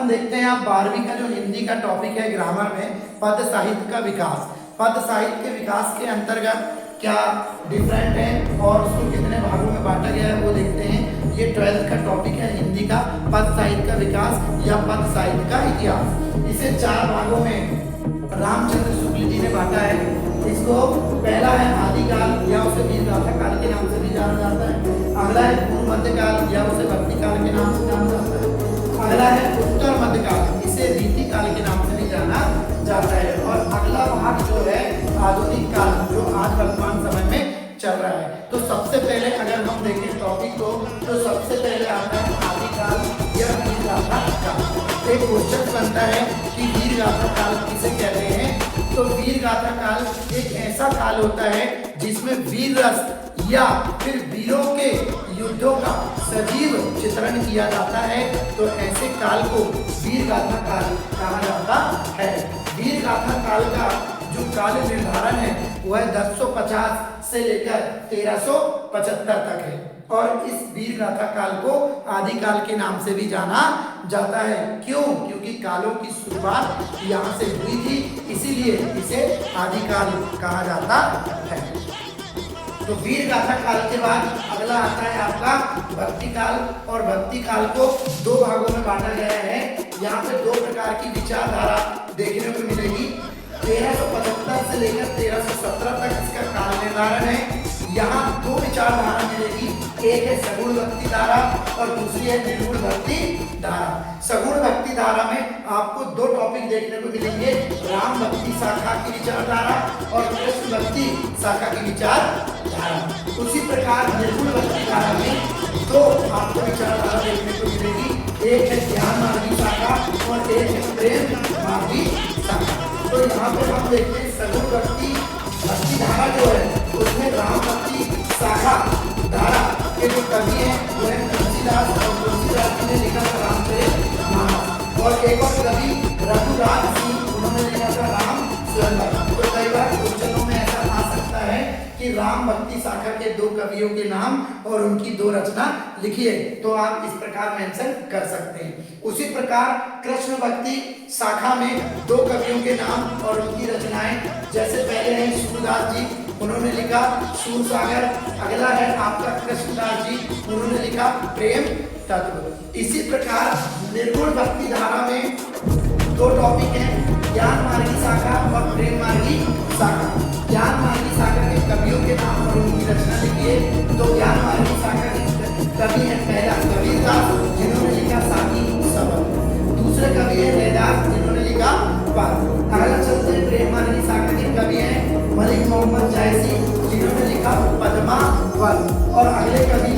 हम देखते हैं आप 12वीं का जो हिंदी का टॉपिक है ग्रामर में पद साहित्य का विकास। पद साहित्य के विकास के अंतर्गत क्या डिफरेंट है और उसको कितने भागों में बांटा गया है वो देखते हैं। ये 12th का टॉपिक है हिंदी का पद साहित्य का विकास या पद साहित्य का इतिहास। इसे 4 भागों में रामचंद्र शुक्ल जी ने बांटा है। इसको पहला है आदिकाल या उसे वीरगाथा काल के नाम से भी जाना जाता है। अगला है पूर्व मध्यकाल या उसे भक्ति काल के नाम से जाना जाता है। अगला है उत्तर मध्यकाल, इसे रीति काल के नाम से भी जाना जाता है। और अगला भाग जो है आधुनिक काल, जो आज वर्तमान समय में चल रहा है। तो सबसे पहले अगर हम देखें टॉपिक को तो सबसे पहले आता है आदिकाल या वीरगाथा काल। एक क्वेश्चन बनता है कि वीरगाथा काल किसे कहते हैं। तो वीरगाथा काल एक ऐसा काल होता है जिसमें वीर रस या फिर वीरों के युद्धों का सजीव चित्रण किया जाता है। तो ऐसे काल को वीरगाथा काल कहा जाता है। वीरगाथा काल का जो काल निर्धारण है वह 1050 से लेकर 1375 तक है। और इस वीरगाथा काल को आदिकाल के नाम से भी जाना जाता है। क्यों? क्योंकि कालों की शुरुआत यहाँ से हुई थी, इसीलिए इसे आदिकाल कहा जाता है। तो वीरगाथा काल के बाद अगला आता है आपका भक्ति काल। और भक्ति काल को 2 भागों में बांटा गया है। यहाँ पे 2 प्रकार की विचारधारा देखने को मिलेगी। 1375 से लेकर 1317 तक इसका काल निर्धारण है। यहाँ 2 विचारधारा मिलेगी, एक है सगुण भक्ति धारा और दूसरी है निर्गुण भक्ति धारा। सगुण भक्ति धारा में आपको 2 टॉपिक देखने को मिलेंगे, राम भक्ति शाखा की विचारधारा और कृष्ण भक्ति शाखा की विचारधारा। उसी प्रकार निर्गुण भक्ति धारा में 2 आपको विचारधारा देखने को मिलेगी, एक है ज्ञान मार्गी शाखा और एक है प्रेम मार्गी शाखा। तो यहाँ पे हम देखते हैं सगुण भक्ति धारा जो है उसमें राम भक्ति शाखा धारा के जो कवि है वो है तुलसीदास, और तुलसीदास जी ने लिखा था रामचरितमानस। और एक और कवि रघुराज सिंह, उन्होंने लिखा था राम स्वयंवर। तो कई बार क्वेश्चनों में ऐसा आ सकता है कि राम भक्ति शाखा के 2 कवियों के नाम और उनकी 2 रचना लिखिए, तो आप इस प्रकार मेंशन कर सकते हैं। उसी प्रकार कृष्ण भक्ति शाखा में 2 कवियों के नाम और उनकी रचनाएं, जैसे पहले हैं सूरदास जी, उन्होंने लिखा सूरसागर। अगला है आपका कृष्णदास जी, उन्होंने लिखा प्रेम तत्व। इसी प्रकार निर्गुण भक्ति धारा में 2 टॉपिक हैं, ज्ञान मार्गी शाखा और प्रेम मार्गी शाखा। ज्ञान मार्गी शाखा के कवियों के नाम और उनकी रचना लिखिए। तो ज्ञान मार्गी शाखा के कवि है पहला कबीरदास, जिन्होंने लिखा साकी सबक। दूसरे कवि है रैदास, जिन्होंने लिखा पद। अगला चलते हैं प्रेम मार्गी शाखा के कवि हैं मलिक मोहम्मद जायसी, जिन्होंने लिखा पद्मा वन। और अगले कवि